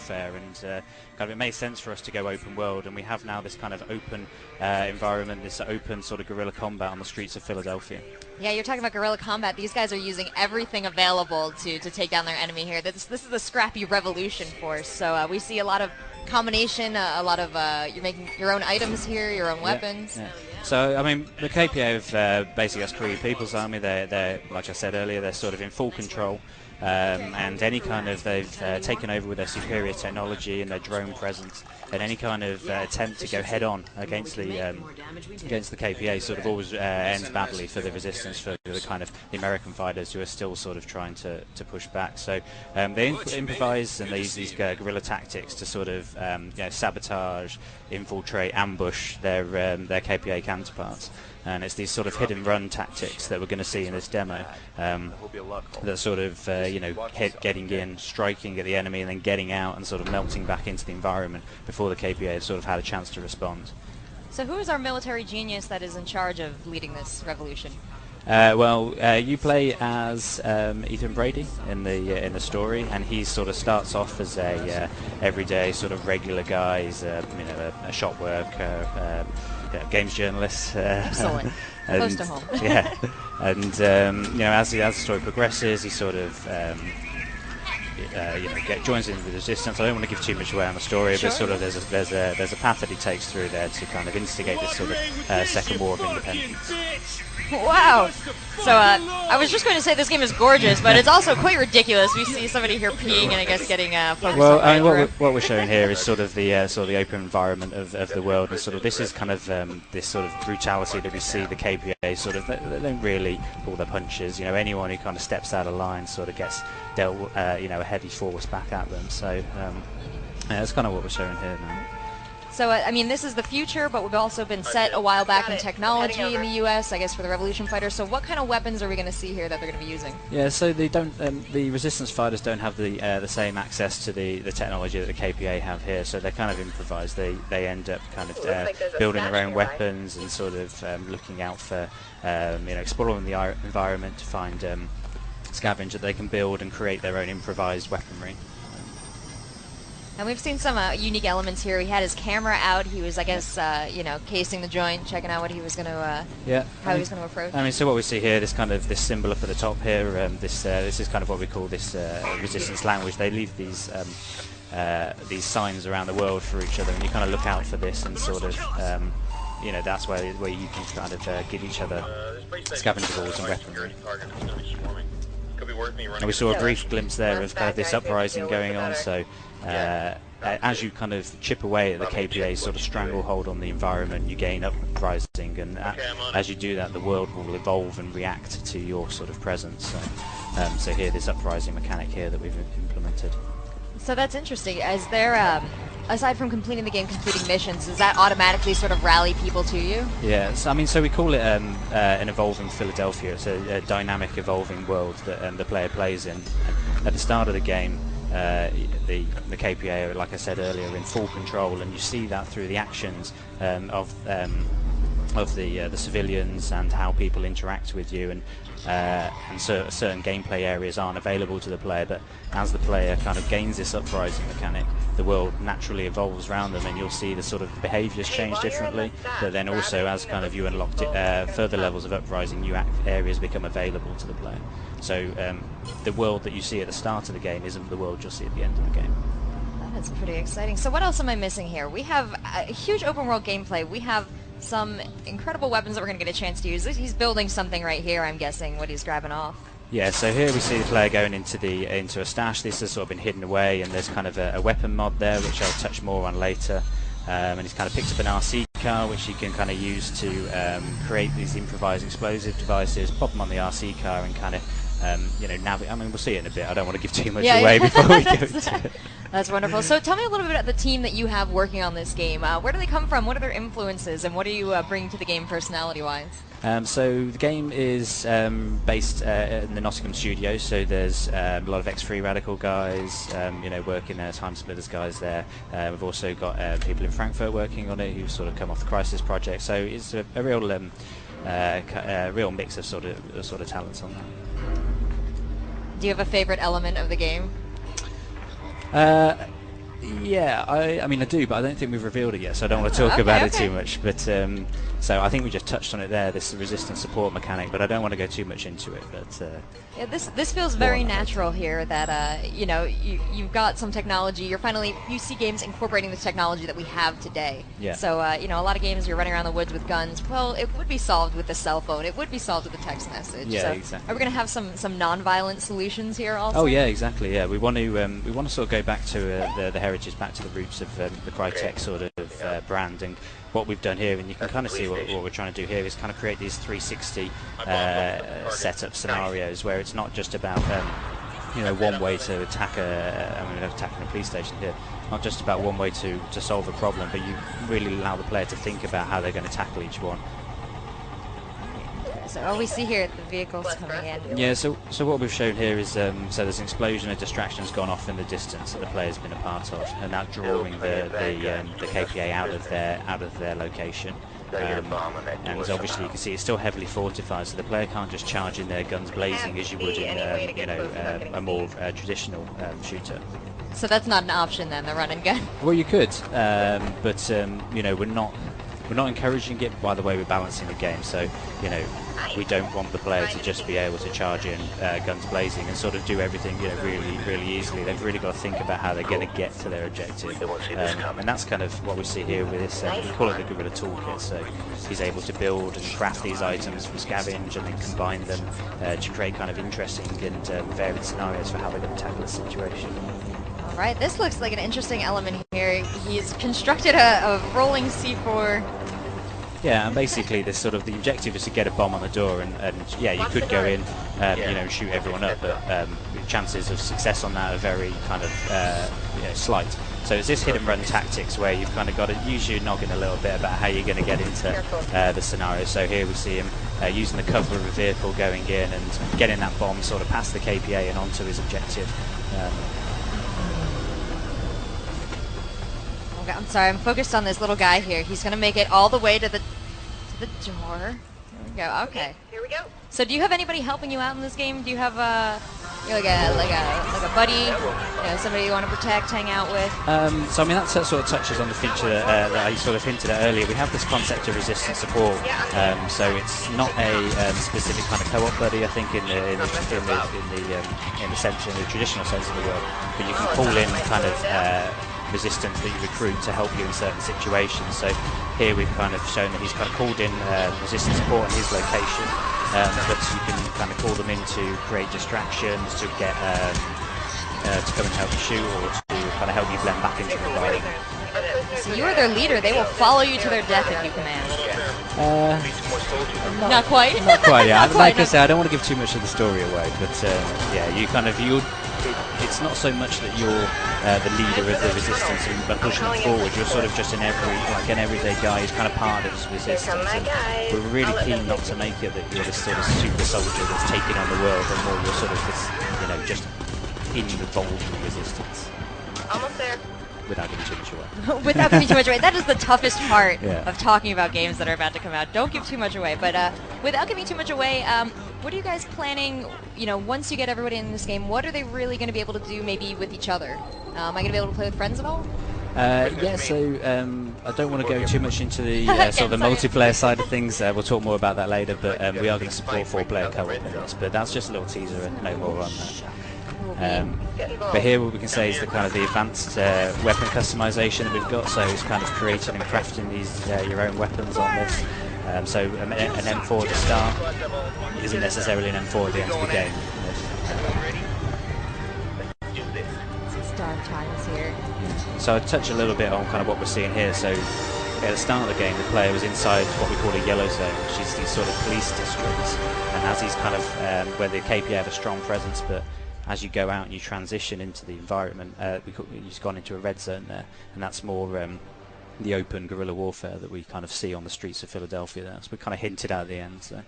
warfare, and kind of it made sense for us to go open world, and we have now this kind of open environment, this open sort of guerrilla combat on the streets of Philadelphia. Yeah, you're talking about guerrilla combat. These guys are using everything available to take down their enemy here. This is the scrappy revolution force. So we see a lot of combination, a lot of you're making your own items here, your own weapons. Yeah. So, I mean, the KPA have basically us Korean People's Army. They're, like I said earlier, they're sort of in full control. And any kind of, they've taken over with their superior technology and their drone presence, and any kind of attempt to go head-on against the KPA sort of always ends badly for the resistance, for the kind of the American fighters who are still sort of trying to push back. So they improvise, and they use these guerrilla tactics to sort of sabotage, infiltrate, ambush their KPA counterparts. And it's these sort of hit and run tactics that we're going to see in this demo. That sort of getting in, striking at the enemy, and then getting out and sort of melting back into the environment before the KPA has sort of had a chance to respond. So who is our military genius that is in charge of leading this revolution? You play as Ethan Brady in the story, and he sort of starts off as a everyday sort of regular guy. He's a shop worker, games journalist. Excellent. Close to home. Yeah, and as the story progresses, he sort of joins in with the resistance. I don't want to give too much away on the story, Sure. but sort of there's a path that he takes through there to kind of instigate this sort of second war of independence. Wow. So I was just going to say this game is gorgeous, but it's also quite ridiculous. We see somebody here peeing and I guess getting focused Well, on I mean, what we're showing here is sort of the open environment of the world, and sort of this is kind of this sort of brutality that we see the KPA sort of they don't really pull their punches. Anyone who kind of steps out of line sort of gets dealt a heavy force back at them. So that's kind of what we're showing here now. So, I mean, this is the future, but we've also been set a while back in technology in the U.S., I guess, for the Revolution fighters. So what kind of weapons are we going to see here that they're going to be using? Yeah, so they don't. The Resistance fighters don't have the same access to the technology that the KPA have here, so they're kind of improvised. They end up kind of building their own weapons and sort of looking out for, exploring the environment to find scavenge that they can build and create their own improvised weaponry. And we've seen some unique elements here. He had his camera out. He was, I guess, casing the joint, checking out what he was going to, how he was going to approach. I mean, so what we see here, this symbol up at the top here, this is kind of what we call this resistance language. They leave these signs around the world for each other, and you kind of look out for this, and sort of, that's where you can kind of give each other scavenger balls and weaponry. And we saw a brief glimpse there of this uprising going on. So as you kind of chip away at the KPA's sort of stranglehold on the environment, you gain uprising, and as you do that, the world will evolve and react to your sort of presence. So here, this uprising mechanic here that we've implemented. So that's interesting. Is there, aside from completing the game, completing missions, does that automatically sort of rally people to you? Yeah, so we call it an evolving Philadelphia. It's a dynamic, evolving world that the player plays in. And at the start of the game, the KPA are, like I said earlier, in full control, and you see that through the actions of the civilians and how people interact with you, and certain gameplay areas aren't available to the player, but as the player kind of gains this uprising mechanic, the world naturally evolves around them, and you'll see the sort of behaviours change differently, but then also as kind of you unlock further levels of uprising, new areas become available to the player. So the world that you see at the start of the game isn't the world you'll see at the end of the game. That is pretty exciting. So what else am I missing here? We have a huge open world gameplay. We have some incredible weapons that we're going to get a chance to use. He's building something right here, I'm guessing, what he's grabbing off. Yeah, so here we see the player going into a stash. This has sort of been hidden away, and there's kind of a weapon mod there, which I'll touch more on later. And he's kind of picked up an RC car, which he can kind of use to create these improvised explosive devices, pop them on the RC car, and kind of navigate. I mean, we'll see it in a bit. I don't want to give too much away before we go to it. That's wonderful. So tell me a little bit about the team that you have working on this game. Where do they come from? What are their influences? And what are you bringing to the game personality-wise? So the game is based in the Nottingham studio. So there's a lot of ex-Free Radical guys, working there, Time Splitters guys there. We've also got people in Frankfurt working on it who've sort of come off the Crisis project. So it's a real real mix of sort of talents on that. Do you have a favorite element of the game? Yeah, I mean I do, but I don't think we've revealed it yet, so I don't want to talk about it too much. But so I think we just touched on it there, this resistance support mechanic, but I don't want to go too much into it. But yeah, this feels very natural here. That you know, you've got some technology. You see games incorporating the technology that we have today. Yeah. So you know, a lot of games you're running around the woods with guns. Well, it would be solved with a cell phone. It would be solved with a text message. Yeah, so exactly. Are we going to have some non-violent solutions here also? Oh yeah, exactly. Yeah, we want to sort of go back to the heritage, back to the roots of the Crytek sort of brand, and what we've done here, and you can kind of see what we're trying to do here is kind of create these 360 setup scenarios where it's not just about one way to attack attacking a police station here, not just about one way to solve a problem, but you really allow the player to think about how they're going to tackle each one. So all we see here, the vehicles coming in. Yeah, so what we've shown here is so there's an explosion, a distraction's gone off in the distance that the player's been a part of, and that drawing the KPA out of their location. And obviously you can see it's still heavily fortified, so the player can't just charge in there guns blazing as you would in a more traditional shooter. So that's not an option then, the run and gun. Well, you could, but we're not encouraging it. By the way, we're balancing the game, so we don't want the player to just be able to charge in guns blazing and sort of do everything really easily. They've really got to think about how they're going to get to their objective, and that's kind of what we see here with this. We call it the Guerrilla Toolkit. So he's able to build and craft these items from scavenge and then combine them to create kind of interesting and varied scenarios for how they're going to tackle a situation. All right, this looks like an interesting element here. He's constructed a rolling C4. Yeah, and basically this sort of the objective is to get a bomb on the door, and yeah, you could go in, shoot everyone up, but chances of success on that are very kind of slight. So it's this hit and run tactics where you've kind of got to use your noggin a little bit about how you're going to get into the scenario. So here we see him using the cover of a vehicle, going in and getting that bomb sort of past the KPA and onto his objective. I'm sorry, I'm focused on this little guy here. He's going to make it all the way to the door. There we go. Okay. Here we go. So do you have anybody helping you out in this game? Do you have like a buddy, somebody you want to protect, hang out with? So I mean that sort of touches on the feature that I sort of hinted at earlier. We have this concept of resistance support. So it's not a specific kind of co-op buddy, I think, in the traditional sense of the word. But you can call in kind of resistance that you recruit to help you in certain situations. So here we've kind of shown that he's kind of called in resistance support in his location, but you can kind of call them in to create distractions, to get to come and help you shoot, or to kind of help you blend back into the environment. So you are their leader. They will follow you to their death if you command. Not quite. Not quite. Yeah. Not quite, like I say, I don't want to give too much of the story away, but yeah, it's not so much that you're the leader of the resistance and pushing them forward. You're sort of just an everyday guy who's kind of part of this resistance. And we're really keen not to make it that you're this sort of super soldier that's taking on the world, and more you're sort of this, just involved in resistance. Almost there. Without giving too much away. Without giving too much away. That is the toughest part Yeah. of talking about games that are about to come out. Don't give too much away. But without giving too much away, what are you guys planning, once you get everybody in this game, what are they really going to be able to do maybe with each other? Am I going to be able to play with friends at all? Yeah, so I don't want to go too much into the sort of the multiplayer side of things. We'll talk more about that later, but we are going to support 4-player co-op in it. But that's just a little teaser and no more on that. But here what we can say is the kind of the advanced weapon customization that we've got, so it's kind of creating and crafting these your own weapons on this. So an M4 to start isn't necessarily an M4 at the end of the game. It's dark times here. So I'd touch a little bit on kind of what we're seeing here. So at the start of the game, the player was inside what we call a yellow zone, which is these sort of police districts, and as he's kind of where the KPA have a strong presence, but as you go out and you transition into the environment, you've gone into a red zone there, and that's more the open guerrilla warfare that we kind of see on the streets of Philadelphia there. So we kind of hinted at the end. So.